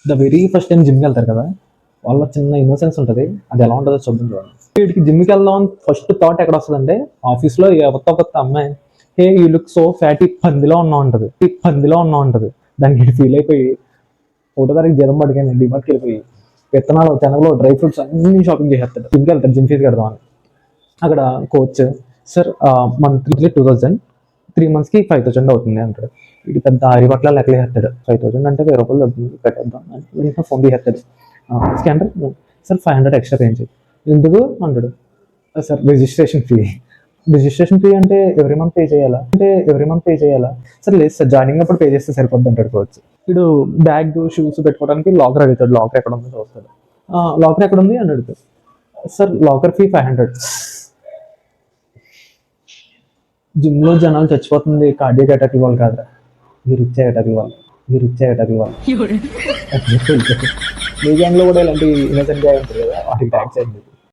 The very first time జిమ్కి వెళ్తారు కదా, వాళ్ళ చిన్న ఇన్నోసెన్స్ ఉంటుంది, అది ఎలా ఉంటుందో చూద్దాం చూడండి. వీటికి జిమ్కి వెళ్దాం ఫస్ట్ థాట్ ఎక్కడ వస్తుందంటే, ఆఫీస్లో కొత్త అమ్మాయి hey you look so fat, ఈ పందిలో ఉన్నా ఉంటుంది. దానికి ఫీల్ అయిపోయి ఒకటో తారీఖు జీతం పట్టుకొని డిమార్ట్కి వెళ్ళిపోయి విత్తనాలు, శనగలు, డ్రై ఫ్రూట్స్ అన్ని షాపింగ్ చేసేస్తాడు. జిమ్కి వెళ్తాడు, జిమ్ ఫీజు కడదామని. అక్కడ కోచ్ సార్ మంత్లీ 2000, 3 monthsకి 5000 అవుతుంది అంటాడు. ఇది పెద్ద అరిపట్ల లెక్కలు వేస్తాడు. 5000 అంటే 1000 రూపాయలు డబ్బులు పెట్టేద్దాం అని ఫోన్ తీసేస్తాడు. స్కానర్ సార్ 500 ఎక్స్ట్రా పే చేయండి. ఎందుకు అంటాడు. సార్ రిజిస్ట్రేషన్ ఫీ అంటే ఎవ్రీ మంత్ పే చేయాలా? సార్ లేదు సార్, జాయినింగ్ అప్పుడు పే చేస్తే సరిపోద్ది అంటాడు కోచ్. వీడు బ్యాగ్, షూస్ పెట్టుకోవడానికి లాకర్ అడుగుతాడు. లాకర్ ఎక్కడ ఉందో చూస్తాడు. లాకర్ ఎక్కడ ఉంది అని అడుగుతాడు. Sir locker fee 500. జిమ్లో జనాలు చచ్చిపోతుంది కార్డియాక్ అటాక్ వాళ్ళు కాదురా, మీరు ఇచ్చే అటాక్ వాళ్ళు. మీ గ్యాంగ్లో కూడా ఇలాంటి ఇన్నోసెంట్ గా ఉంటుంది కదా, వాటికి ట్యాక్స్ అయింది.